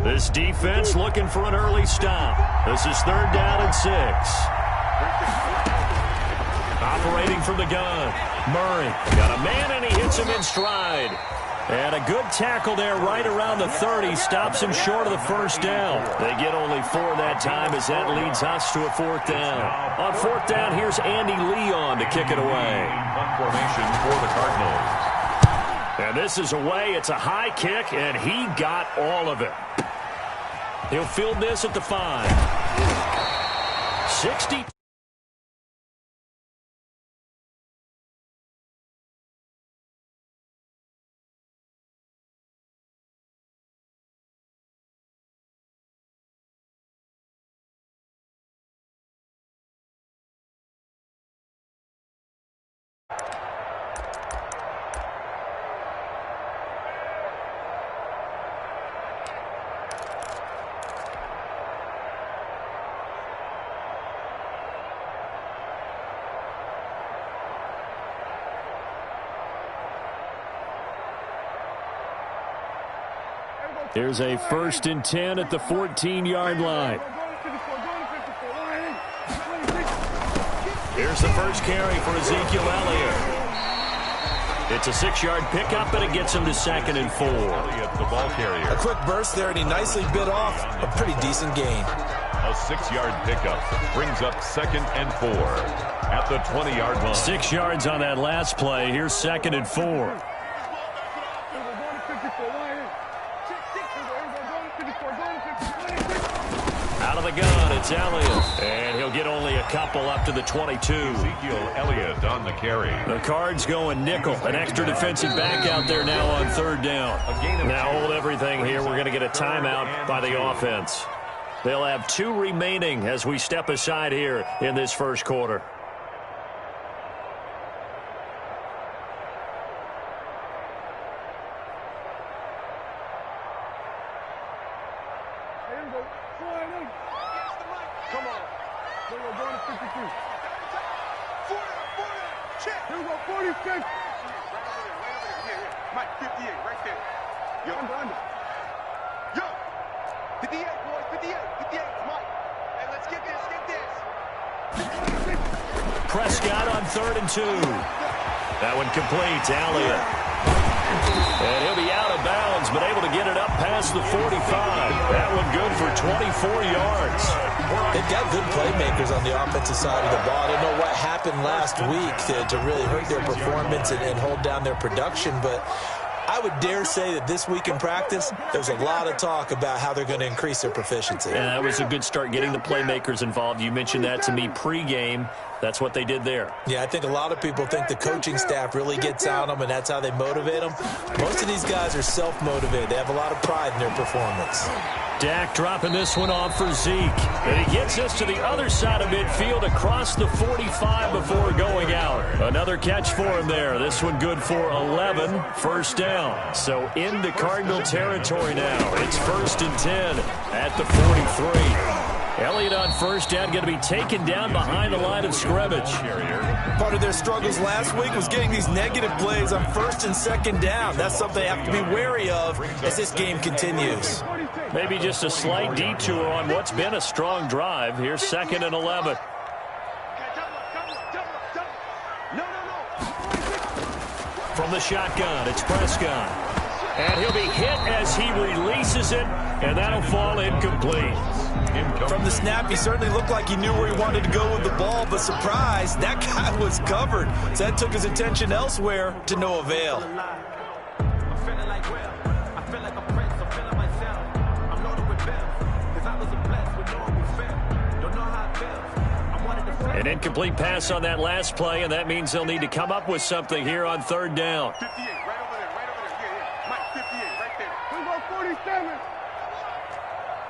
This defense looking for an early stop. This is 3rd down and 6. Operating from the gun. Murray got a man, and he hits him in stride. And a good tackle there right around the 30. Stops him short of the 1st down. They get only 4 that time as that leads us to a 4th down. On 4th down, here's Andy Leon to kick it away. Formation for the Cardinals. And this is away. It's a high kick, and he got all of it. He'll field this at the 5. 60. Here's a 1st and 10 at the 14-yard line. Here's the first carry for Ezekiel Elliott. It's a 6-yard pickup, and it gets him to 2nd and 4. Elliott, the ball carrier. A quick burst there, and he nicely bit off a pretty decent gain. A 6-yard pickup brings up 2nd and 4 at the 20-yard line. 6 yards on that last play. Here's 2nd and 4. Out of the gun, it's Elliott. And he'll get only a couple up to the 22. Ezekiel Elliott on the carry. The Cards going nickel. An extra defensive back out there now on 3rd down. Now hold everything here. We're going to get a timeout by the offense. They'll have 2 remaining as we step aside here in this 1st quarter. Come on. Here we go, going to 52. 40, check. Here we go, 46. Right over there. Yeah. Mike, 58, right there. Yo. Under. Yo. 58, boys, 58. 58, Mike. Hey, let's get this. Prescott on 3rd and 2. That one complete to Elliott. And he'll be out of bounds, but able to get it up past the 45. That one good for 24 yards. They've got good playmakers on the offensive side of the ball. I don't know what happened last week to really hurt their performance and hold down their production, but I would dare say that this week in practice, there's a lot of talk about how they're going to increase their proficiency. And that was a good start getting the playmakers involved. You mentioned that to me pregame. That's what they did there. Yeah, I think a lot of people think the coaching staff really gets on them, and that's how they motivate them. Most of these guys are self-motivated. They have a lot of pride in their performance. Dak dropping this one off for Zeke. And he gets us to the other side of midfield across the 45 before going out. Another catch for him there. This one good for 11. 1st down. So into Cardinal territory now. It's 1st and 10 at the 43. Elliott on 1st down, going to be taken down behind the line of scrimmage. Part of their struggles last week was getting these negative plays on 1st and 2nd down. That's something they have to be wary of as this game continues. Maybe just a slight detour on what's been a strong drive. Here's 2nd and 11. From the shotgun, it's Prescott. And he'll be hit as he releases it, and that'll fall incomplete. From the snap, he certainly looked like he knew where he wanted to go with the ball, but surprise, that guy was covered. So that took his attention elsewhere to no avail. An incomplete pass on that last play, and that means they'll need to come up with something here on 3rd down. 58, right over there, yeah. Mike, 58, right there. We go 47.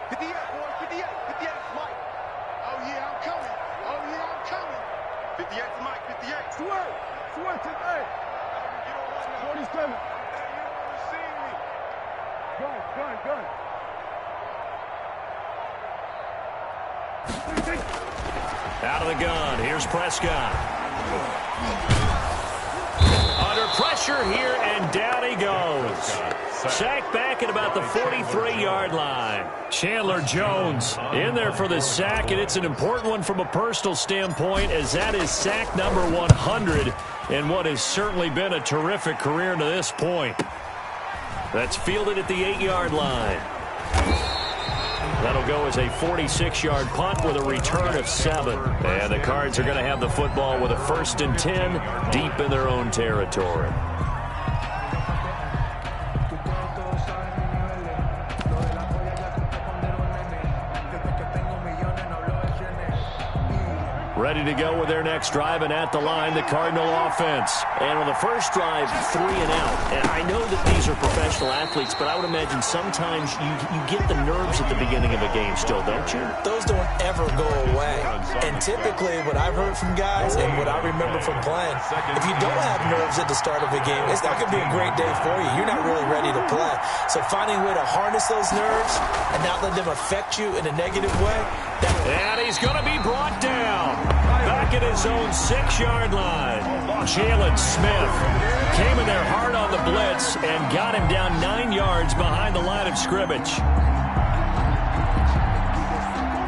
58, boy, 58, 58, Mike. Oh, yeah, I'm coming. Oh, yeah, I'm coming. 58 to Mike, 58. Swear today. 47. Hey, you don't want to see me. Gun. Out of the gun. Here's Prescott. Under pressure here, and down he goes. Sacked back at about the 43-yard line. Chandler Jones in there for the sack, and it's an important one from a personal standpoint, as that is sack number 100 in what has certainly been a terrific career to this point. That's fielded at the 8-yard line. That'll go as a 46-yard punt with a return of 7. And the Cards are going to have the football with a 1st and 10 deep in their own territory. Ready to go with their next drive, and at the line, the Cardinal offense. And on the first drive, 3 and out. And I know that these are professional athletes, but I would imagine sometimes you get the nerves at the beginning of a game still, don't you? Those don't ever go away. And typically, what I've heard from guys and what I remember from playing, if you don't have nerves at the start of a game, it's not going to be a great day for you. You're not really ready to play. So finding a way to harness those nerves and not let them affect you in a negative way. And he's going to be brought down. Back at his own 6-yard line. Jalen Smith came in there hard on the blitz and got him down 9 yards behind the line of scrimmage.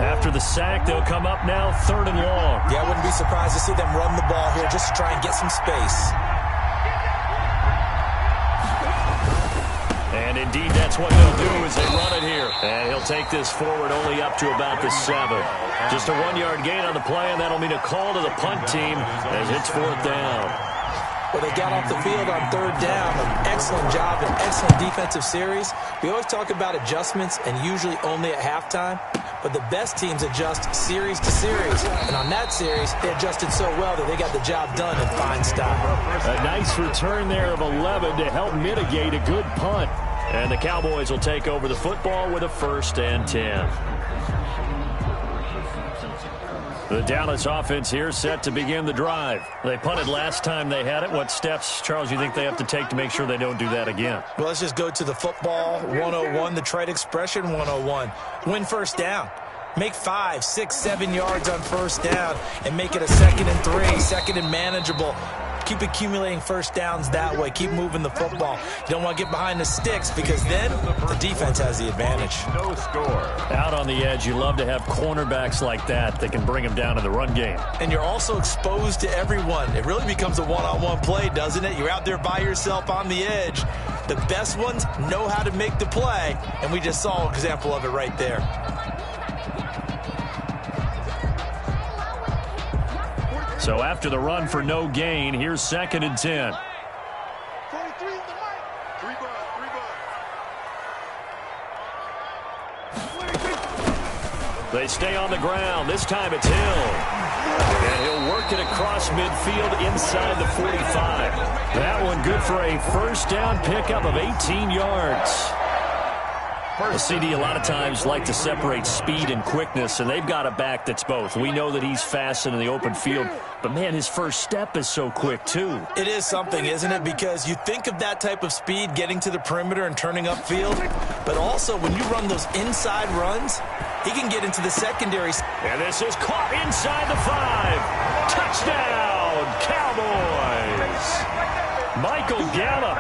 After the sack, they'll come up now 3rd and long. Yeah, I wouldn't be surprised to see them run the ball here just to try and get some space. And indeed, that's what they'll do as they run it here. And he'll take this forward only up to about the 7. Just a 1-yard gain on the play, and that'll mean a call to the punt team as it's 4th down. Well, they got off the field on 3rd down. An excellent job, an excellent defensive series. We always talk about adjustments, and usually only at halftime. But the best teams adjust series to series. And on that series, they adjusted so well that they got the job done in fine style. A nice return there of 11 to help mitigate a good punt. And the Cowboys will take over the football with a 1st and 10. The Dallas offense here set to begin the drive. They punted last time they had it. What steps, Charles, you think they have to take to make sure they don't do that again? Well, let's just go to the football 101, the trade expression 101. Win 1st down. Make 5, 6, 7 yards on 1st down and make it a 2nd and 3, 2nd and manageable. Keep accumulating 1st downs that way. Keep moving the football. You don't want to get behind the sticks because then the defense has the advantage. No score. Out on the edge, you love to have cornerbacks like that can bring them down in the run game. And you're also exposed to everyone. It really becomes a one-on-one play, doesn't it? You're out there by yourself on the edge. The best ones know how to make the play, and we just saw an example of it right there. So after the run for no gain, here's 2nd and 10. 43 is the mark. 3 ball. They stay on the ground. This time it's Hill. And he'll work it across midfield inside the 45. That one good for a 1st down pickup of 18 yards. The CD a lot of times like to separate speed and quickness, and they've got a back that's both. We know that he's fast in the open field, but, man, his first step is so quick, too. It is something, isn't it? Because you think of that type of speed, getting to the perimeter and turning upfield, but also when you run those inside runs, he can get into the secondary. And this is caught inside the 5. Touchdown, Cowboys. Michael Gallup,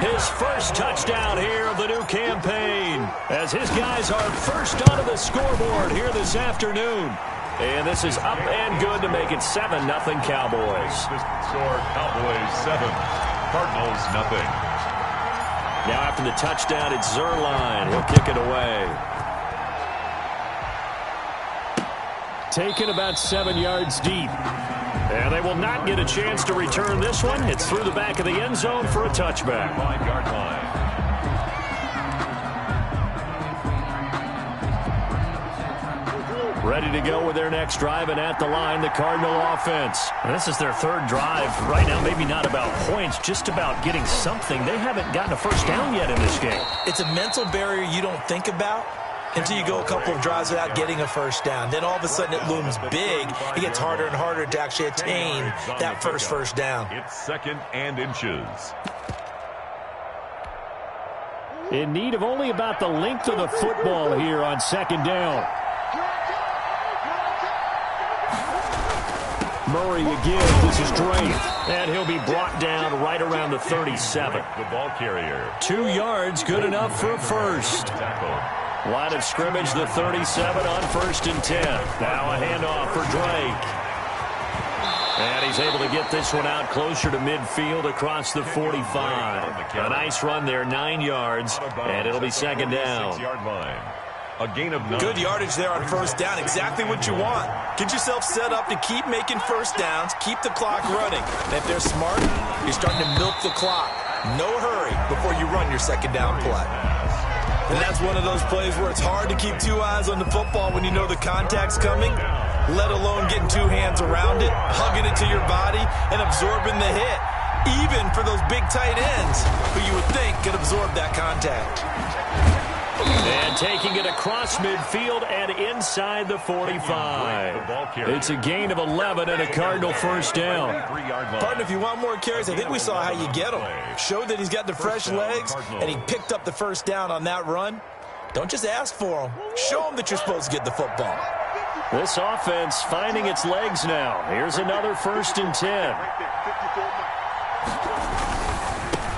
his first touchdown here of the new campaign, as his guys are first onto the scoreboard here this afternoon. And this is up and good to make it 7-0 Cowboys. Score Cowboys 7, Cardinals nothing. Now after the touchdown, it's Zuerlein. He'll kick it away. Taken about 7 yards deep. And they will not get a chance to return this one. It's through the back of the end zone for a touchback. 5-yard line. Ready to go with their next drive, and at the line, the Cardinal offense. And this is their 3rd drive. Right now, maybe not about points, just about getting something. They haven't gotten a 1st down yet in this game. It's a mental barrier you don't think about until you go a couple of drives without getting a 1st down. Then all of a sudden it looms big. It gets harder and harder to actually attain that first down. It's 2nd and inches. In need of only about the length of the football here on 2nd down. Murray again. This is Drake. And he'll be brought down right around the 37. The ball carrier. 2 yards, good enough for a first. Tackle. Line of scrimmage, the 37 on 1st and 10. Now a handoff for Drake. And he's able to get this one out closer to midfield across the 45. A nice run there, 9 yards, and it'll be second down. 6-yard line. A gain of 9. Good yardage there on first down. Exactly what you want. Get yourself set up to keep making first downs, keep the clock running. And if they're smart, you're starting to milk the clock. No hurry before you run your second down play. And that's one of those plays where it's hard to keep 2 eyes on the football when you know the contact's coming, let alone getting 2 hands around it, hugging it to your body, and absorbing the hit. Even for those big tight ends who you would think could absorb that contact. And taking it across midfield and inside the 45. It's a gain of 11 and a Cardinal first down. Partner, if you want more carries, I think we saw how you get them. Showed that he's got the fresh legs, and he picked up the first down on that run. Don't just ask for him. Show him that you're supposed to get the football. This offense finding its legs now. Here's another 1st and 10.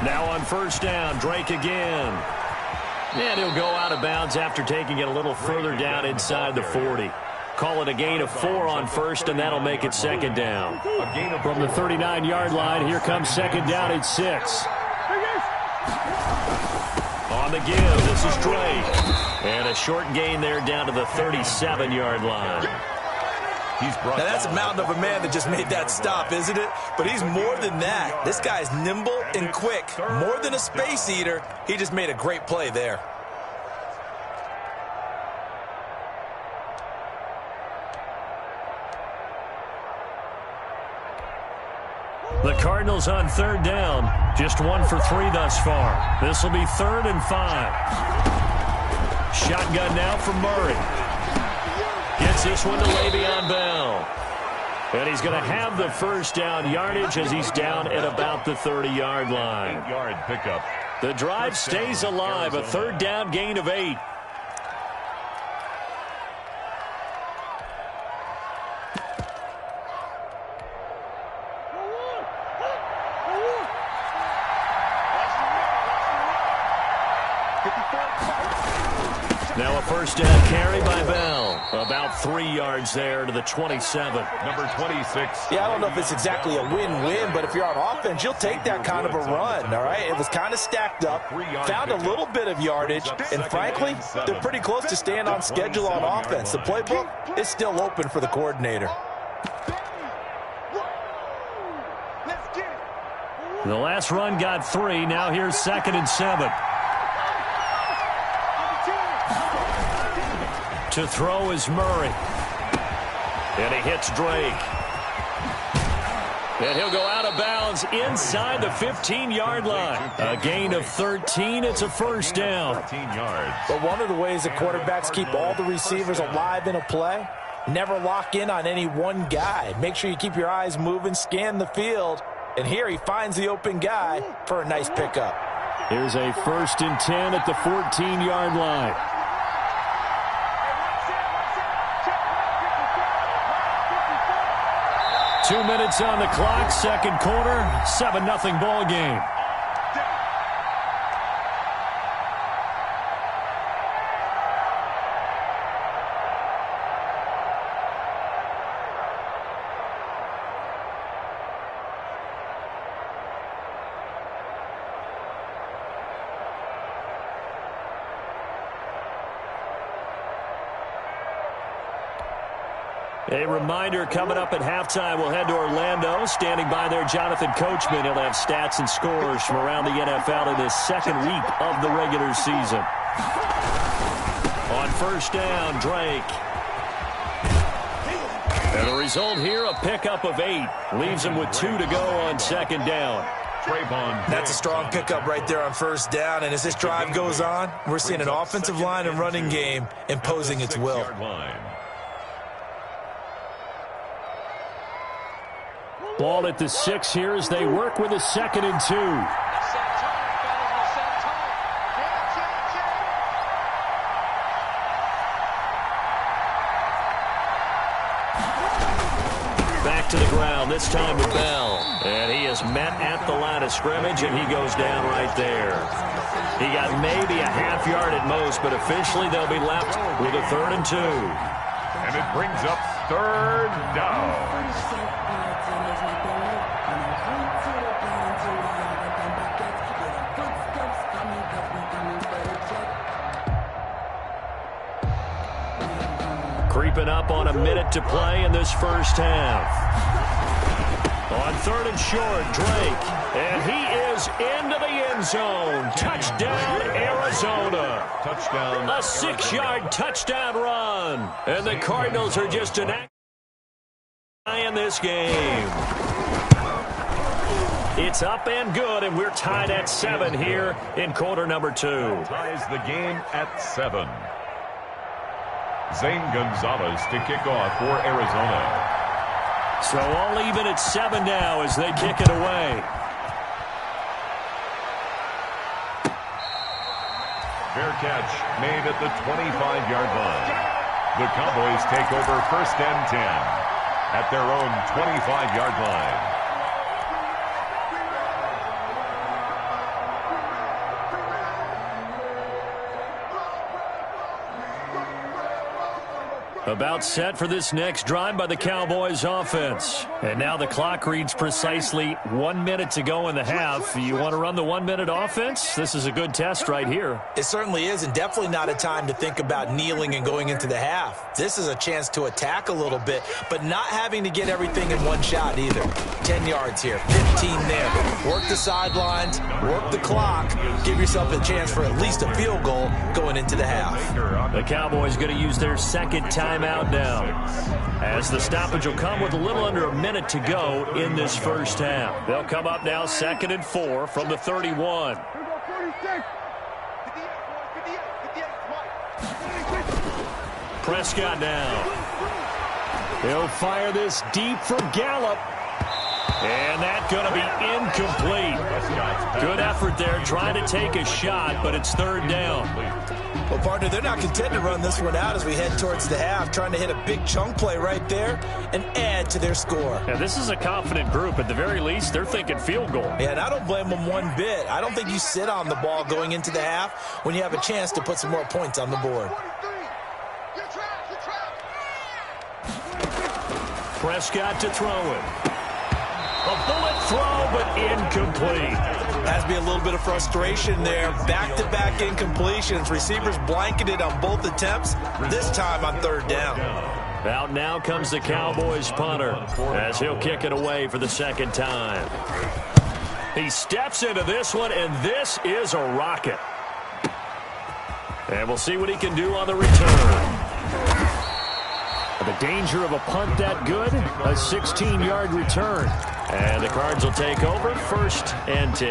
Now on first down, Drake again. And he'll go out of bounds after taking it a little further down inside the 40. Call it a gain of 4 on first, and that'll make it second down. From the 39-yard line, here comes second down at 6. On the give, this is Drake. And a short gain there down to the 37-yard line. Now that's a mountain of a man that just made that stop, isn't it? But he's more than that. This guy's nimble and quick. More than a space eater. He just made a great play there. The Cardinals on third down. Just 1 for 3 thus far. This will be 3rd and 5. Shotgun now for Murray. Gets this one to Le'Veon Bell. And he's going to have the first down yardage as he's down at about the 30-yard line. 8-yard pickup. The drive stays alive. A 3rd down gain of 8. Now a first down carry by Bell. About 3 yards there to the 27. Number 26. Yeah, I don't know if it's exactly a win-win, but if you're on offense, you'll take that kind of a run, all right? It was kind of stacked up, found a little bit of yardage, and frankly, they're pretty close to staying on schedule on offense. The playbook is still open for the coordinator. The last run got 3. Now here's 2nd and 7. To throw is Murray. And he hits Drake. And he'll go out of bounds inside the 15-yard line. A gain of 13. It's a first down. 13 yards. But one of the ways that quarterbacks keep all the receivers alive in a play, never lock in on any one guy. Make sure you keep your eyes moving, scan the field. And here he finds the open guy for a nice pickup. Here's a 1st and 10 at the 14-yard line. Two minutes on the clock, second quarter, 7-0 ball game. A reminder, coming up at halftime, we'll head to Orlando. Standing by there, Jonathan Coachman. He'll have stats and scores from around the NFL in this second week of the regular season. On first down, Drake. And the result here, a pickup of 8. Leaves him with 2 to go on second down. That's a strong pickup right there on first down. And as this drive goes on, we're seeing an offensive line and running game imposing its will. Ball at the 6 here as they work with a 2nd and 2. Back to the ground, this time with Bell. And he is met at the line of scrimmage, and he goes down right there. He got maybe a half yard at most, but officially they'll be left with a 3rd and 2. And it brings up 3rd down. Creeping up on a minute to play in this first half. On 3rd and short, Drake. And he is into the end zone. Touchdown, Arizona. Touchdown. A 6-yard touchdown run. And the Cardinals are just an in this game. It's up and good, and we're tied at 7 here in quarter number 2. Ties the game at 7. Zane Gonzalez to kick off for Arizona. So all even at 7 now as they kick it away. Fair catch made at the 25-yard line. The Cowboys take over 1st and 10 at their own 25-yard line. About set for this next drive by the Cowboys offense. And now the clock reads precisely 1 minute to go in the half. You want to run the 1-minute offense? This is a good test right here. It certainly is, and definitely not a time to think about kneeling and going into the half. This is a chance to attack a little bit, but not having to get everything in one shot either. 10 yards here, 15 there. Work the sidelines, work the clock, give yourself a chance for at least a field goal going into the half. The Cowboys going to use their second timeout now, as the stoppage will come with a little under a minute to go in this first half. They'll come up now 2nd and 4 from the 31. Prescott down. He'll fire this deep for Gallup. And that's going to be incomplete. Good effort there, trying to take a shot, but it's 3rd down. Well, partner, they're not content to run this one out as we head towards the half, trying to hit a big chunk play right there and add to their score. Yeah, this is a confident group. At the very least, they're thinking field goal. Yeah, and I don't blame them one bit. I don't think you sit on the ball going into the half when you have a chance to put some more points on the board. Prescott to throw it. A bullet throw, but incomplete. Has to be a little bit of frustration there. Back-to-back incompletions. Receivers blanketed on both attempts, this time on 3rd down. Out now comes the Cowboys punter as he'll kick it away for the 2nd time. He steps into this one, and this is a rocket. And we'll see what he can do on the return. The danger of a punt that good, a 16-yard return. And the Cards will take over 1st and 10.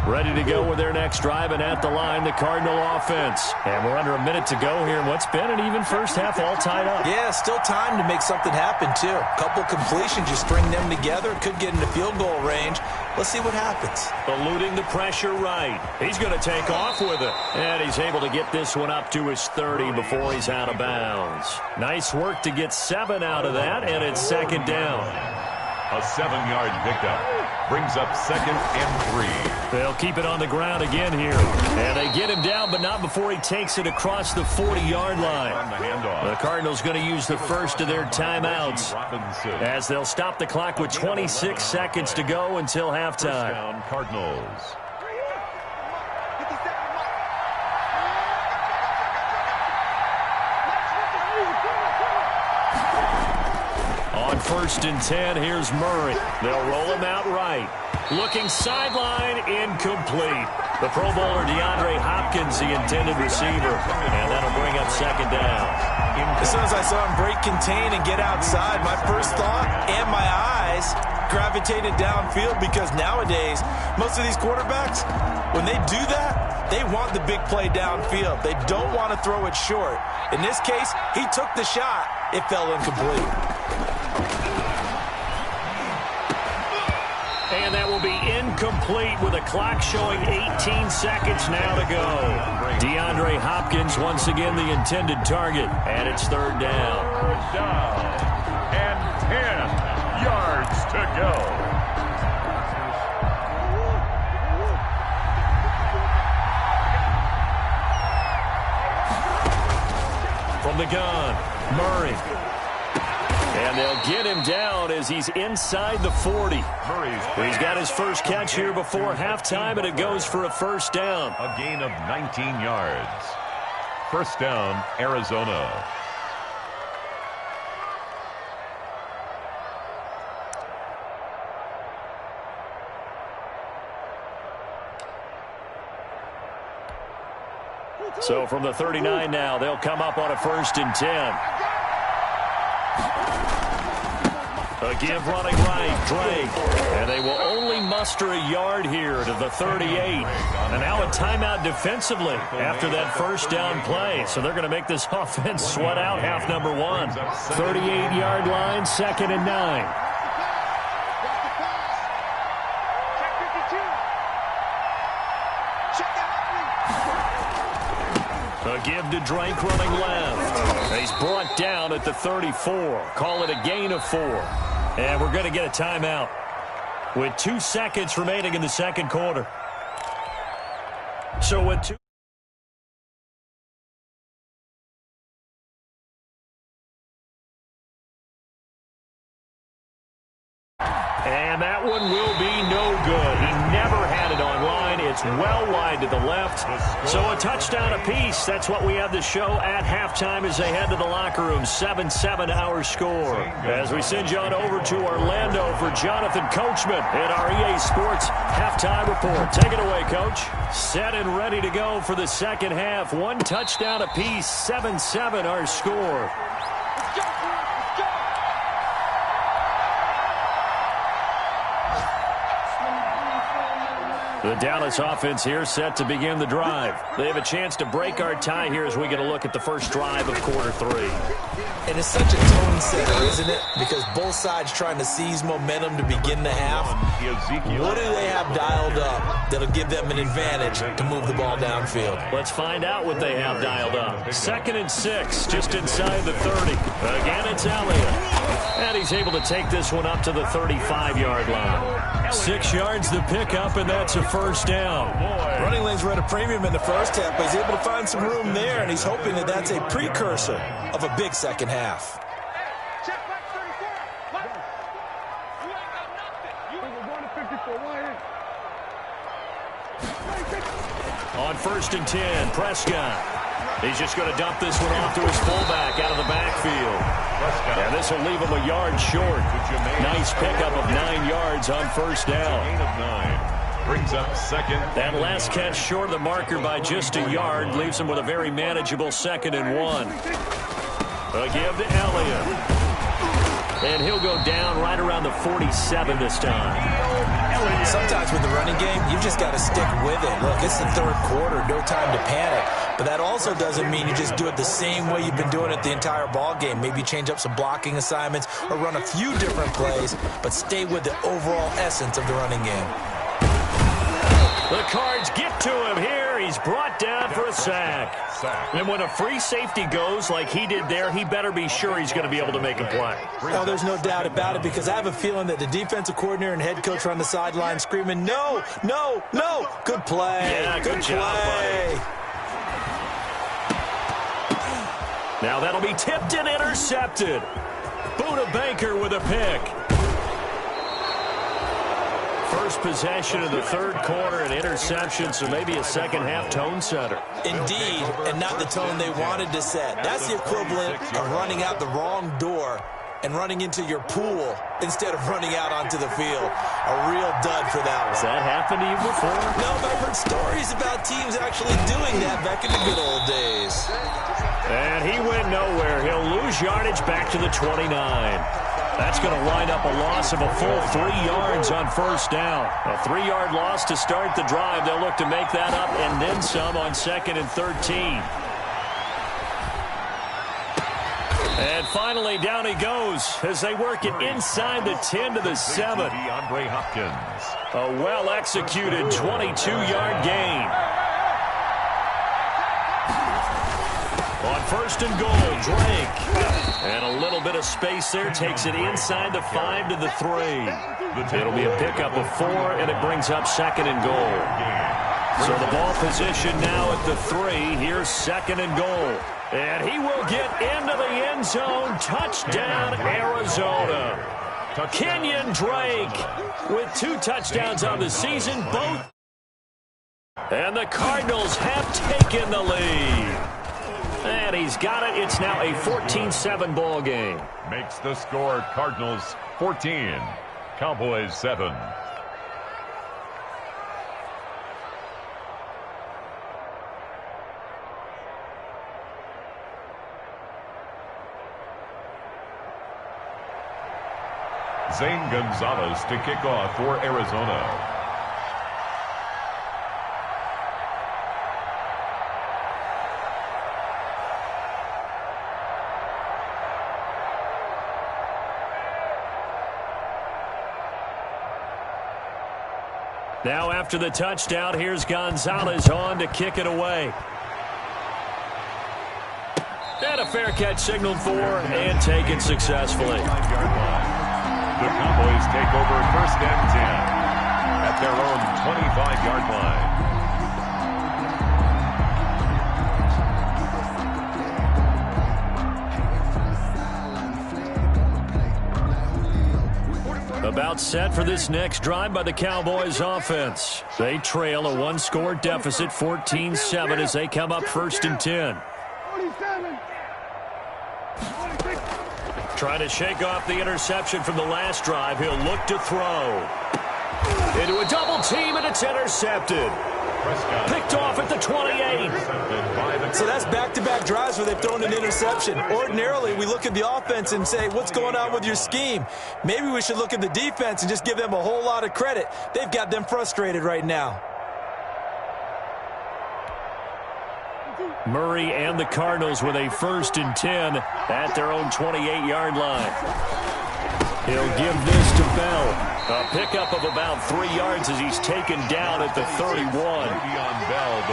Ready to go with their next drive, and at the line, the Cardinal offense. And we're under a minute to go here in what's been an even first half, all tied up. Yeah, still time to make something happen, too. A couple completions, you string them together, could get into field goal range. Let's see what happens. Eluding the pressure right. He's going to take off with it. And he's able to get this one up to his 30 before he's out of bounds. Nice work to get 7 out of that, and it's 2nd down. A 7-yard pickup brings up 2nd and 3. They'll keep it on the ground again here. And they get him down, but not before he takes it across the 40-yard line. The Cardinals going to use the first of their timeouts as they'll stop the clock with 26 seconds to go until halftime. Cardinals. On 1st and 10, here's Murray. They'll roll him out right. Looking sideline, incomplete. The Pro Bowler DeAndre Hopkins, the intended receiver. And that'll bring up 2nd down. As soon as I saw him break contain and get outside, my first thought and my eyes gravitated downfield, because nowadays, most of these quarterbacks, when they do that, they want the big play downfield. They don't want to throw it short. In this case, he took the shot. It fell incomplete. And that will be incomplete with a clock showing 18 seconds now to go. DeAndre Hopkins once again the intended target, and it's third down. Third down and 10 yards to go. From the gun, Murray. And they'll get him down as he's inside the 40. He's got his first catch here before halftime, and it goes for a first down. A gain of 19 yards. First down, Arizona. So from the 39 now, they'll come up on a 1st and 10. A give running right, Drake. And they will only muster a yard here to the 38. And now a timeout defensively after that first down play. So they're going to make this offense sweat out half number one. 38-yard line, 2nd and 9. A give to Drake running left. He's brought down at the 34. Call it a gain of 4. And we're going to get a timeout with 2 seconds remaining in the second quarter. So with 2. And that one will be no good. He never had it on line. It's well wide to the left. So a touchdown apiece. That's what we have to show at halftime as they head to the locker room. 7-7 our score. As we send you on over to Orlando for Jonathan Coachman at our EA Sports halftime report. Take it away, Coach. Set and ready to go for the second half. 1 touchdown apiece. 7-7 our score. The Dallas offense here set to begin the drive. They have a chance to break our tie here as we get a look at the first drive of quarter 3. And it's such a tone setter, isn't it? Because both sides trying to seize momentum to begin the half. What do they have dialed up that'll give them an advantage to move the ball downfield? Let's find out what they have dialed up. 2nd and 6, just inside the 30. Again, it's Elliott. And he's able to take this one up to the 35-yard line. 6 yards to pick up, and that's a first down. Running lanes were at a premium in the first half, but he's able to find some room there, and he's hoping that that's a precursor of a big second half. On 1st and 10, Prescott. He's just going to dump this one off to his fullback out of the backfield. And this will leave him a yard short. Nice pickup of 9 yards on first down. Gain of 9. Brings up second. That last catch short of the marker by just a yard leaves him with a very manageable 2nd and 1. A give to Elliott. And he'll go down right around the 47 this time. Sometimes with the running game, you just got to stick with it. Look, it's the third quarter, no time to panic. But that also doesn't mean you just do it the same way you've been doing it the entire ball game. Maybe change up some blocking assignments or run a few different plays, but stay with the overall essence of the running game. The Cards get to him here. He's brought down for a sack. And when a free safety goes like he did there, he better be sure he's going to be able to make a play. Oh, there's no doubt about it, because I have a feeling that the defensive coordinator and head coach are on the sideline screaming, no, no, no. Good play. Yeah, good job, play. buddy. Now that'll be tipped and intercepted. Buda Baker with a pick. First possession of the third quarter, an interception, so maybe a second half tone setter. Indeed, and not the tone they wanted to set. That's the equivalent of running out the wrong door and running into your pool instead of running out onto the field. A real dud for that one. Has that happened to you before? No, but I've heard stories about teams actually doing that back in the good old days. And he went nowhere. He'll lose yardage back to the 29. That's going to wind up a loss of a full 3 yards on first down. A 3-yard loss to start the drive. They'll look to make that up and then some on 2nd and 13. And finally, down he goes as they work it inside the 10 to the 7. DeAndre Hopkins. A well-executed 22-yard gain. On first and goal, Drake. And a little bit of space there takes it inside the 5 to the 3. It'll be a pickup of 4, and it brings up second and goal. So the ball position now at the 3. Here's second and goal. And he will get into the end zone. Touchdown, Arizona. Kenyon Drake with 2 touchdowns on the season, both. And the Cardinals have taken the lead. And he's got it. It's now a 14-7 ball game. Makes the score Cardinals 14, Cowboys 7. Zane Gonzalez to kick off for Arizona. Now after the touchdown, here's Gonzalez on to kick it away. And a fair catch signaled for and taken successfully. The Cowboys take over first and 10 at their own 25-yard line. About set for this next drive by the Cowboys offense. They trail a 1-score deficit, 14-7, as they come up first and 10. Trying to shake off the interception from the last drive. He'll look to throw. Into a double team, and it's intercepted. Picked off at the 28. So that's back-to-back drives where they've thrown an interception. Ordinarily, we look at the offense and say, what's going on with your scheme? Maybe we should look at the defense and just give them a whole lot of credit. They've got them frustrated right now. Murray and the Cardinals with a first and 10 at their own 28-yard line. He'll give this to Bell. A pickup of about 3 yards as he's taken down at the 31.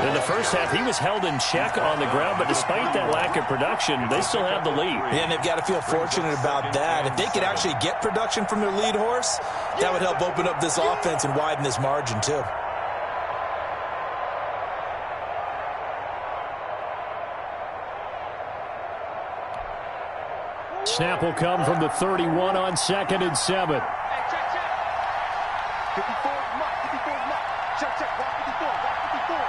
In the first half, he was held in check on the ground, but despite that lack of production, they still have the lead. And they've got to feel fortunate about that. If they could actually get production from their lead horse, that would help open up this offense and widen this margin too. Snap will come from the 31 on second and 7. 54 Mike, 54 Mike. Check, check, watch 54, watch 54.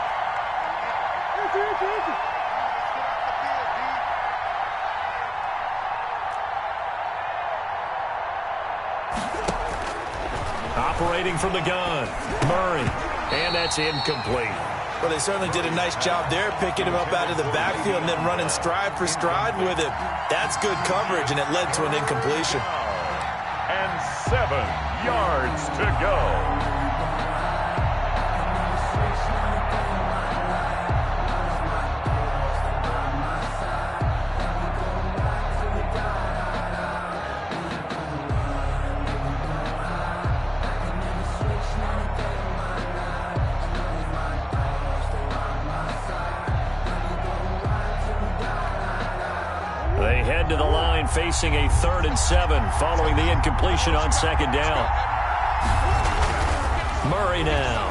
Operating from the gun, Murray, and that's incomplete. Well, they certainly did a nice job there, picking him up out of the backfield and then running stride for stride with it. That's good coverage, and it led to an incompletion. And 7 yards to go. They head to the line facing a 3rd and 7 following the incompletion on second down. Murray now.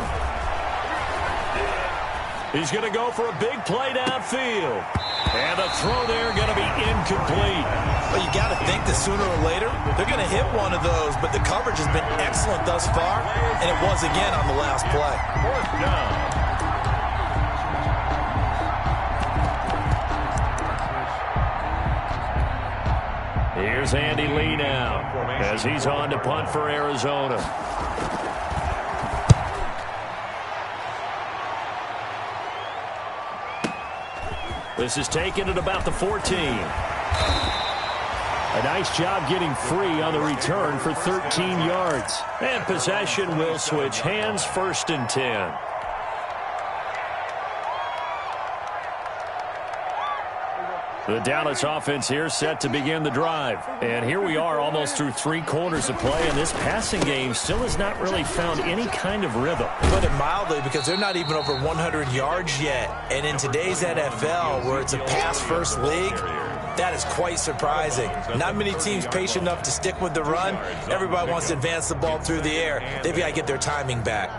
He's going to go for a big play downfield. And the throw there going to be incomplete. Well, you got to think that sooner or later they're going to hit one of those, but the coverage has been excellent thus far, and it was again on the last play. 4th down. Here's Andy Lee now as he's on to punt for Arizona. This is taken at about the 14. A nice job getting free on the return for 13 yards. And possession will switch hands, 1st and 10. The Dallas offense here set to begin the drive. And here we are almost through 3 quarters of play, and this passing game still has not really found any kind of rhythm. Put it mildly, because they're not even over 100 yards yet. And in today's NFL, where it's a pass-first league, that is quite surprising. Not many teams patient enough to stick with the run. Everybody wants to advance the ball through the air. They've got to get their timing back.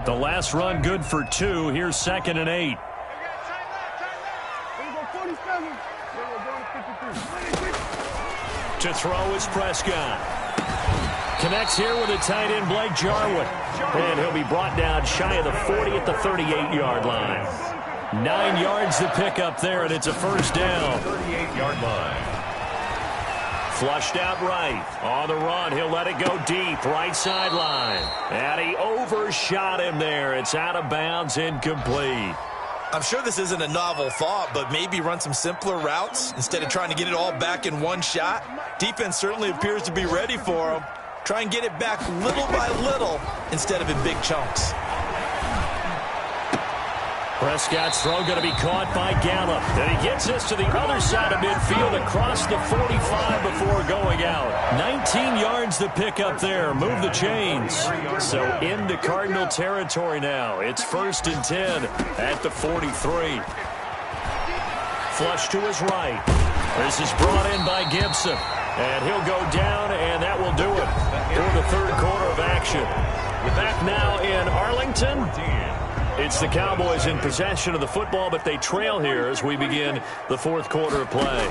The last run good for 2. Here's 2nd and 8. To throw is Prescott. Connects here with a tight end, Blake Jarwin. And he'll be brought down shy of the 40 at the 38-yard line. 9 yards to pick up there, and it's a first down. 38-yard line. Flushed out right. On the run, he'll let it go deep. Right sideline. And he overshot him there. It's out of bounds, incomplete. I'm sure this isn't a novel thought, but maybe run some simpler routes instead of trying to get it all back in one shot. Defense certainly appears to be ready for him. Try and get it back little by little instead of in big chunks. Prescott's throw going to be caught by Gallup. And he gets this to the other side of midfield across the 45 before going out. 19 yards to pick up there. Move the chains. So into Cardinal territory now. It's 1st and 10 at the 43. Flush to his right. This is brought in by Gibson. And he'll go down, and that will do it for the 3rd quarter of action. We're back now in Arlington. It's the Cowboys in possession of the football, but they trail here as we begin the 4th quarter of play.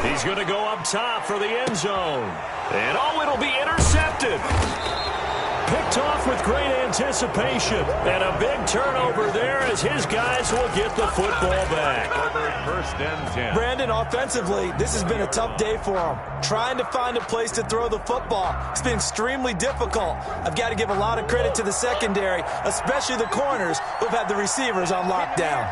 He's going to go up top for the end zone. And it'll be intercepted. Picked off with great anticipation. And a big turnover there as his guys will get the football back. 1st and 10. Brandon, offensively, this has been a tough day for him. Trying to find a place to throw the football. It's been extremely difficult. I've got to give a lot of credit to the secondary, especially the corners who've had the receivers on lockdown.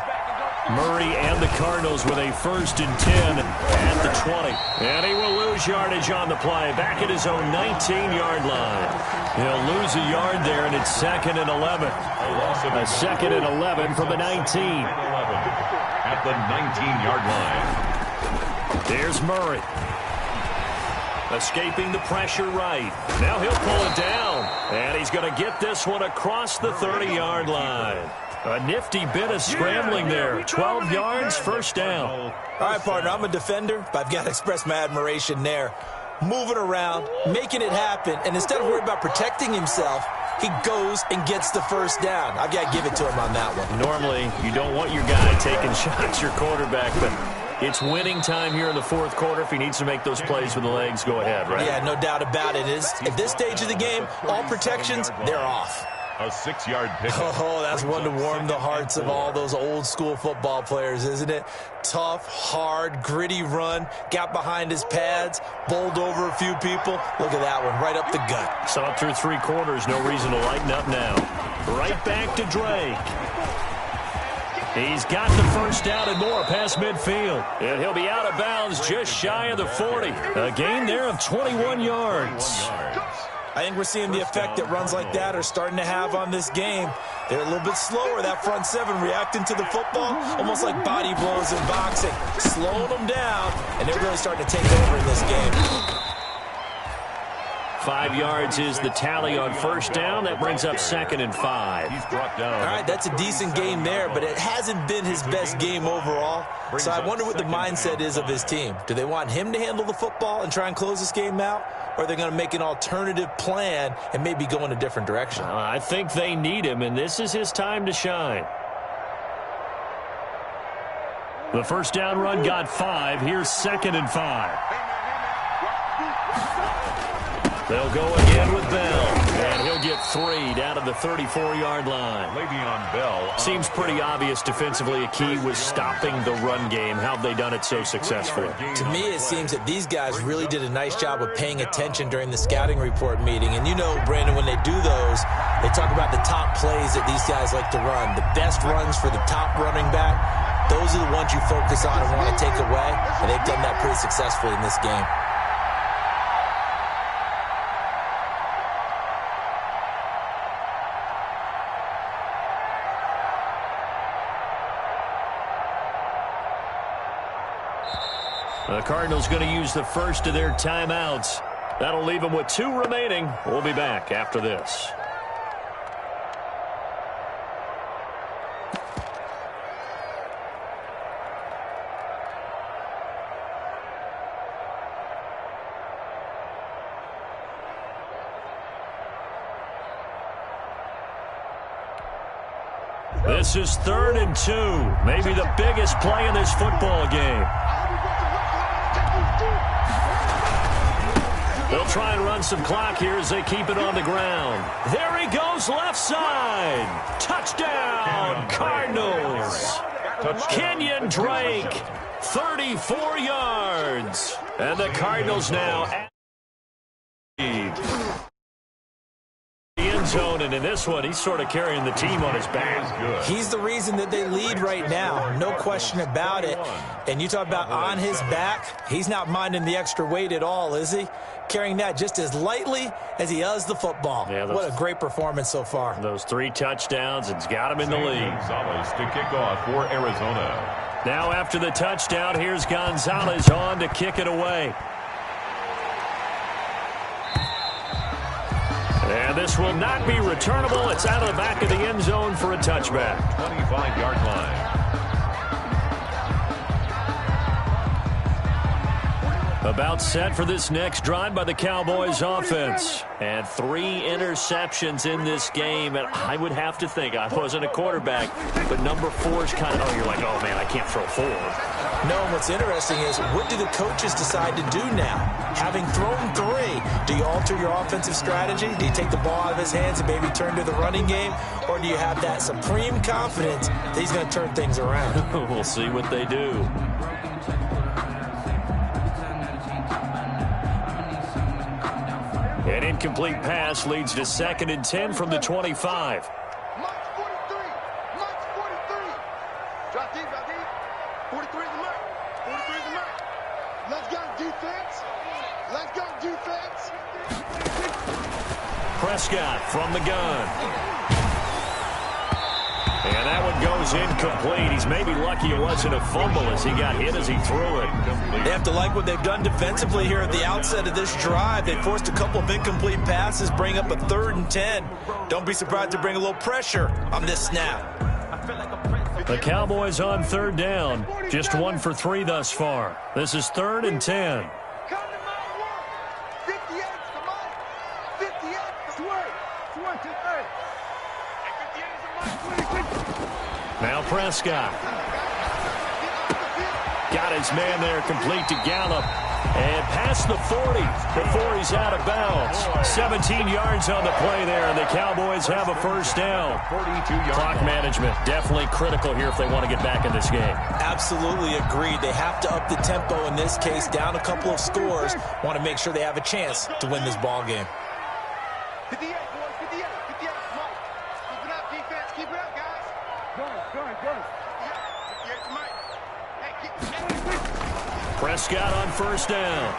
Murray and the Cardinals with a 1st and 10 at the 20. And he will lose yardage on the play. Back at his own 19-yard line. He'll lose a yard there, and it's 2nd and 11. A 2nd and 11 from the 19. At the 19-yard line. There's Murray. Escaping the pressure right. Now he'll pull it down. And he's going to get this one across the 30-yard line. A nifty bit of scrambling there. 12 yards, 1st down. All right, partner, I'm a defender, but I've got to express my admiration there. Moving around, making it happen, and instead of worrying about protecting himself, he goes and gets the 1st down. I've got to give it to him on that one. Normally, you don't want your guy taking shots, your quarterback, but it's winning time here in the 4th quarter. If he needs to make those plays with the legs, go ahead, right? Yeah, no doubt about it. At this stage of the game, all protections, they're off. A 6-yard pickup. Oh, that's one to warm the hearts of all those old school football players, isn't it? Tough, hard, gritty run, got behind his pads, bowled over a few people. Look at that one, right up the gut. So up through 3 quarters, no reason to lighten up now. Right back to Drake. He's got the 1st down and more past midfield. And he'll be out of bounds just shy of the 40. A gain there of 21 yards. I think we're seeing the effect that runs like that are starting to have on this game. They're a little bit slower, that front 7 reacting to the football, almost like body blows in boxing. Slowing them down, and they're really starting to take over in this game. 5 yards is the tally on 1st down. That brings up 2nd and 5. He's brought down. All right, that's a decent game there, but it hasn't been his best game overall. So I wonder what the mindset is of his team. Do they want him to handle the football and try and close this game out? Or are they going to make an alternative plan and maybe go in a different direction? I think they need him, and this is his time to shine. The 1st down run got 5. Here's 2nd and 5. They'll go again with Bell, and he'll get 3 down to the 34-yard line. Le'Veon Bell. Seems pretty obvious defensively a key was stopping the run game. How have they done it so successfully? To me, it seems that these guys really did a nice job of paying attention during the scouting report meeting. And you know, Brandon, when they do those, they talk about the top plays that these guys like to run. The best runs for the top running back, those are the ones you focus on and want to take away. And they've done that pretty successfully in this game. The Cardinals going to use the first of their timeouts. That'll leave them with 2 remaining. We'll be back after this. This is 3rd and 2. Maybe the biggest play in this football game. They'll try and run some clock here as they keep it on the ground. There he goes, left side. Touchdown, Cardinals. Kenyon Drake, 34 yards. And the Cardinals now at the end zone, and in this one, he's sort of carrying the team on his back. He's the reason that they lead right now, no question about it. And you talk about on his back, he's not minding the extra weight at all, is he? Carrying that just as lightly as he does the football. Yeah, what a great performance so far. Those 3 touchdowns, it's got him in the lead. Gonzalez to kick off for Arizona. Now after the touchdown, here's Gonzalez on to kick it away. And this will not be returnable. It's out of the back of the end zone for a touchback. 25-yard line. About set for this next drive by the Cowboys offense. And 3 interceptions in this game. And I would have to think, I wasn't a quarterback, but number 4 is kind of, oh, you're like, oh, man, I can't throw 4. No, and what's interesting is, what do the coaches decide to do now? Having thrown 3, do you alter your offensive strategy? Do you take the ball out of his hands and maybe turn to the running game? Or do you have that supreme confidence that he's going to turn things around? We'll see what they do. An incomplete pass leads to 2nd and 10 from the 25. Mike's 43. Mike's 43. Drop deep, drop deep. 43 is the mark. 43 is the mark. Let's go, defense. Let's go, defense. Prescott from the gun. And that one goes incomplete. He's maybe lucky it wasn't a fumble as he got hit as he threw it. They have to like what they've done defensively here at the outset of this drive. They forced a couple of incomplete passes, bring up a 3rd and 10. Don't be surprised to bring a little pressure on this snap. The Cowboys on 3rd down. Just 1 for 3 thus far. This is 3rd and 10. Come to my work. 58 to Mike. 58 to Swerve. 28. And 58 is the Mike. 26. Now Prescott. Got his man there complete to Gallup. And past the 40 before he's out of bounds. 17 yards on the play there, and the Cowboys have a first down. Clock management definitely critical here if they want to get back in this game. Absolutely agreed. They have to up the tempo in this case, down a couple of scores. Want to make sure they have a chance to win this ball game. 58, boys, 58, 58. Mike, keep it up, defense. Keep it up, guys. Go. 58 to Mike. Prescott on first down.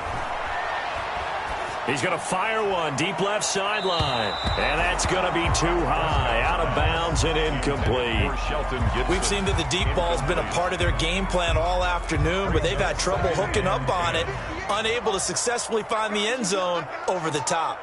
He's going to fire one deep left sideline. And that's going to be too high. Out of bounds and incomplete. We've seen that the deep ball's been a part of their game plan all afternoon, but they've had trouble hooking up on it, unable to successfully find the end zone over the top.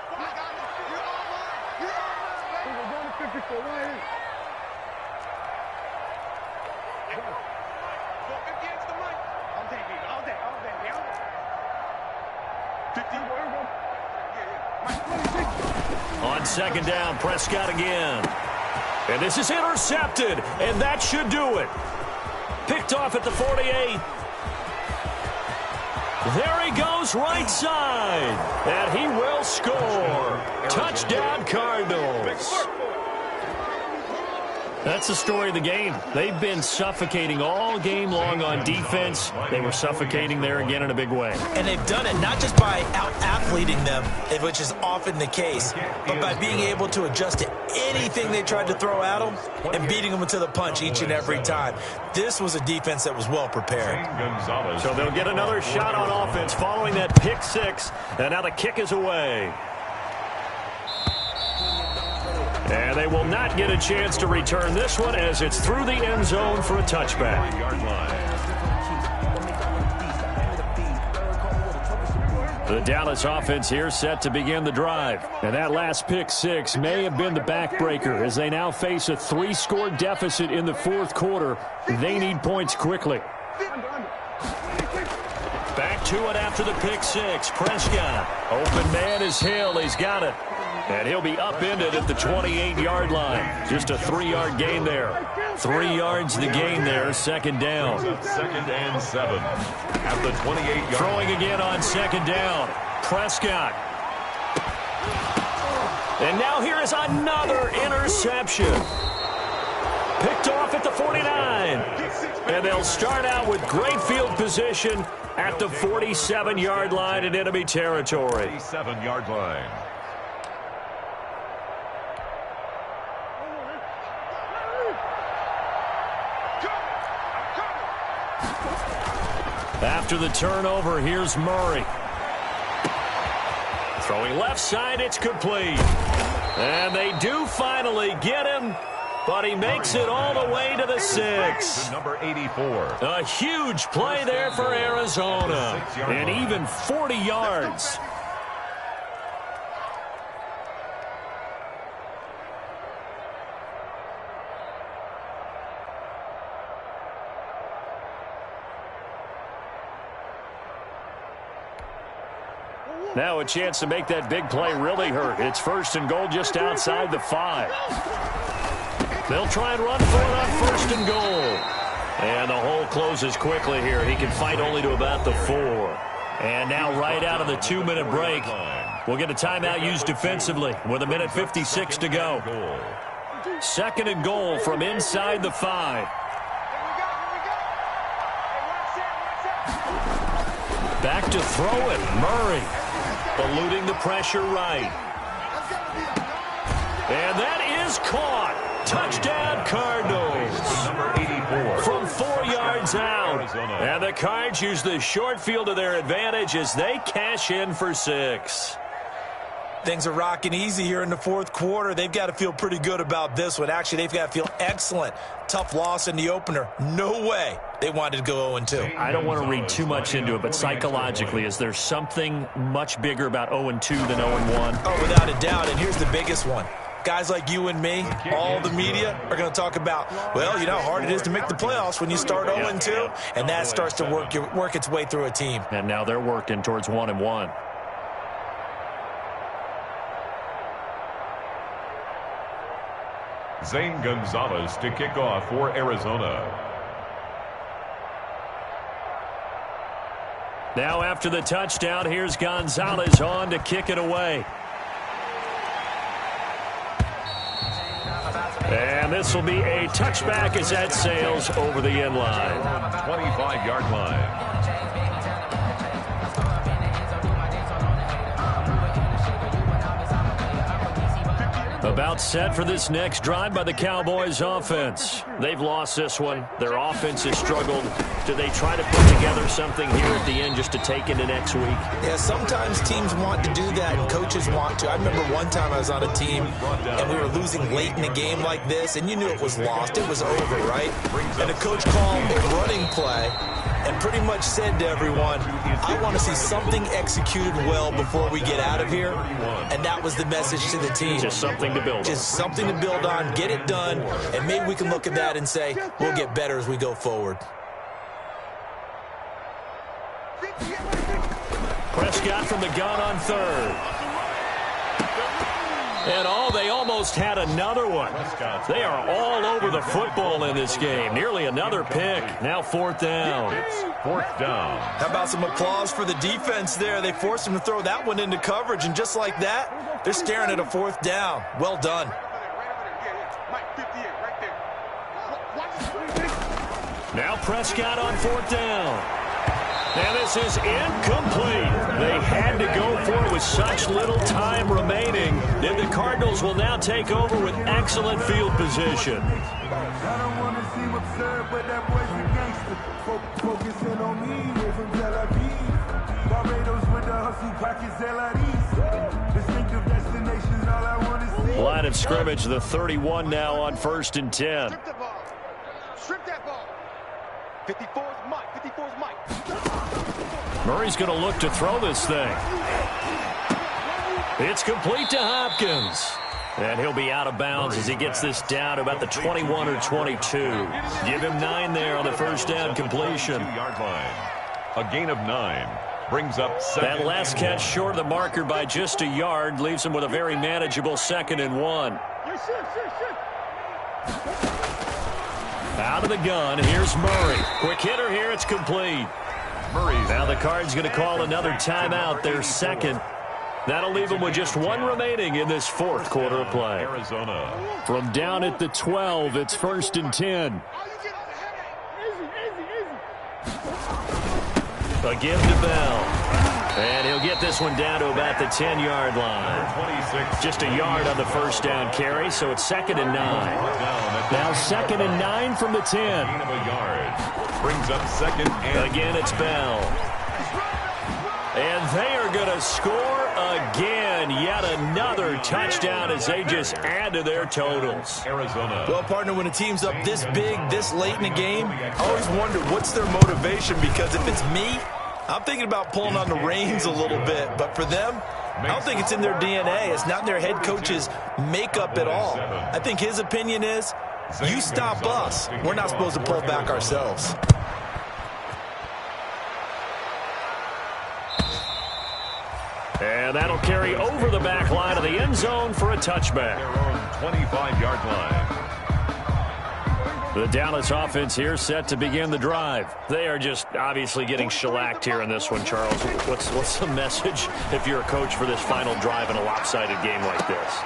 On 2nd down, Prescott again. And this is intercepted, and that should do it. Picked off at the 48. There he goes, right side. And he will score. Touchdown, Cardinals. That's the story of the game. They've been suffocating all game long on defense. They were suffocating there again in a big way. And they've done it not just by out-athleting them, which is often the case, but by being able to adjust to anything they tried to throw at them and beating them to the punch each and every time. This was a defense that was well prepared. So they'll get another shot on offense following that pick 6. And now the kick is away. And they will not get a chance to return this one as it's through the end zone for a touchback. The Dallas offense here set to begin the drive. And that last pick six may have been the backbreaker as they now face a 3-score deficit in the fourth quarter. They need points quickly. Back to it after the pick six. Prescott. Open man is Hill. He's got it. And he'll be upended at the 28-yard line. Just a 3-yard gain there. 3 yards the gain there. Second down. 2nd and 7 at the 28-yard. Throwing again on second down. Prescott. And now here is another interception. Picked off at the 49. And they'll start out with great field position at the 47-yard line in enemy territory. 47-yard line. After the turnover, here's Murray. Throwing left side, it's complete. And they do finally get him, but he makes it all the way to the 6. To number 84. A huge play there for Arizona. And even 40 yards. Now a chance to make that big play really hurt. It's 1st and goal just outside the 5. They'll try and run for it on 1st and goal. And the hole closes quickly here. He can fight only to about the 4. And now right out of the 2-minute break, we'll get a timeout used defensively with 1:56 to go. 2nd and goal from inside the 5. Back to throw it. Murray. Eluding the pressure right. And that is caught. Touchdown Cardinals. Number 84. From 4 yards out. And the Cards use the short field to their advantage as they cash in for 6. Things are rocking easy here in the fourth quarter. They've got to feel pretty good about this one. Actually, they've got to feel excellent. Tough loss in the opener. No way they wanted to go 0-2. I don't want to read too much into it, but psychologically, is there something much bigger about 0-2 than 0-1? Oh, without a doubt, and here's the biggest one. Guys like you and me, all the media, are going to talk about, well, you know how hard it is to make the playoffs when you start 0-2, and that starts to work its way through a team. And now they're working towards 1-1. Zane Gonzalez to kick off for Arizona. Now after the touchdown, here's Gonzalez on to kick it away. And this will be a touchback as that sails over the end line. 25-yard line. About set for this next drive by the Cowboys offense. They've lost this one. Their offense has struggled. Do they try to put together something here at the end just to take into next week? Yeah, sometimes teams want to do that and coaches want to. I remember one time I was on a team and we were losing late in a game like this and you knew it was lost. It was over, right? And the coach called a running play and pretty much said to everyone, I want to see something executed well before we get out of here. And that was the message to the team. Just something to build on. Just something to build on, get it done, and maybe we can look at that and say, we'll get better as we go forward. Prescott from the gun on 3rd. And they almost had another one. They are all over the football in this game. Nearly another pick. Now 4th down. It's 4th down. How about some applause for the defense there? They forced him to throw that one into coverage, and just like that, they're staring at a 4th down. Well done. Now Prescott on 4th down. And this is incomplete. They had to go for it with such little time remaining. And the Cardinals will now take over with excellent field position. Line of scrimmage, the 31 now on 1st and 10. Strip that ball. 54 is Mike. 54 is Mike. Murray's going to look to throw this thing. It's complete to Hopkins. And he'll be out of bounds as he gets this down to about the 21 or 22. Give him 9 there on the first down completion. A gain of 9 brings up second. That last catch short of the marker by just a yard leaves him with a very manageable 2nd and 1. Out of the gun, here's Murray. Quick hitter here, it's complete. Now the Cards going to call another timeout, their second. That'll leave them with just 1 remaining in this 4th quarter of play. Arizona. From down at the 12, it's 1st and 10. A give to Bell. And he'll get this one down to about the 10-yard line. 26. Just a yard on the first down carry, so it's 2nd and 9. Now 2nd and 9 from the 10. Gain of a yard. Brings up 2nd and... Again, it's Bell. And they are going to score again. Yet another touchdown as they just add to their totals. Arizona. Well, partner, when a team's up this big, this late in the game, I always wonder what's their motivation, because if it's me, I'm thinking about pulling on the reins a little bit. But for them, I don't think it's in their DNA. It's not in their head coach's makeup at all. I think his opinion is, you stop us, we're not supposed to pull back ourselves. And that'll carry over the back line of the end zone for a touchback. Their own 25-yard line. The Dallas offense here set to begin the drive. They are just obviously getting shellacked here in this one, Charles. What's the message if you're a coach for this final drive in a lopsided game like this?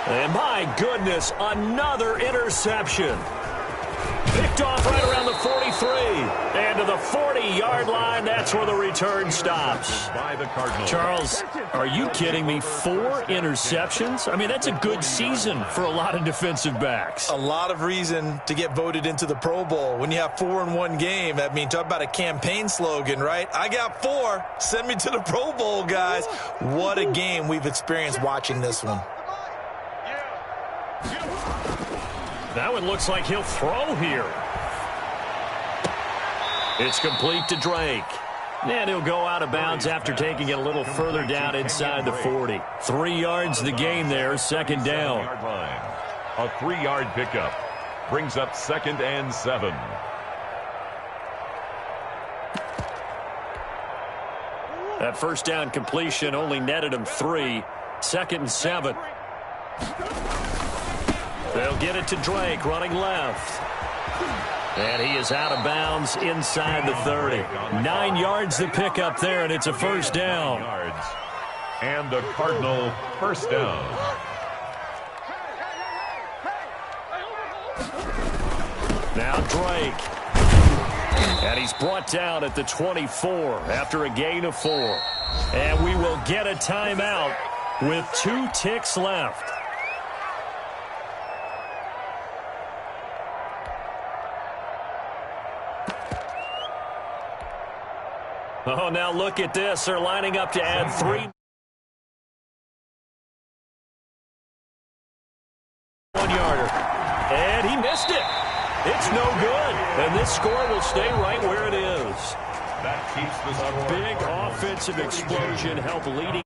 And my goodness, another interception. Picked off right around the 43. And to the 40-yard line, that's where the return stops. By the Cardinals. Charles, are you kidding me? 4 interceptions? I mean, that's a good season for a lot of defensive backs. A lot of reason to get voted into the Pro Bowl. When you have 4 in one game, I mean, talk about a campaign slogan, right? I got 4. Send me to the Pro Bowl, guys. What a game we've experienced watching this one. That one looks like he'll throw here. It's complete to Drake. And he'll go out of bounds after taking it a little further down inside the 40. 3 yards the gain there, 2nd down. A 3-yard pickup brings up 2nd and 7. That first down completion only netted him 3. 2nd and 7. They'll get it to Drake, running left. And he is out of bounds inside the 30. 9 yards the pickup there, and it's a first down. And the Cardinal first down. Now Drake. And he's brought down at the 24 after a gain of 4. And we will get a timeout with 2 ticks left. Oh, now look at this. They're lining up to add 3. 1-yarder. And he missed it. It's no good. And this score will stay right where it is. That keeps the score. A big offensive explosion helped leading.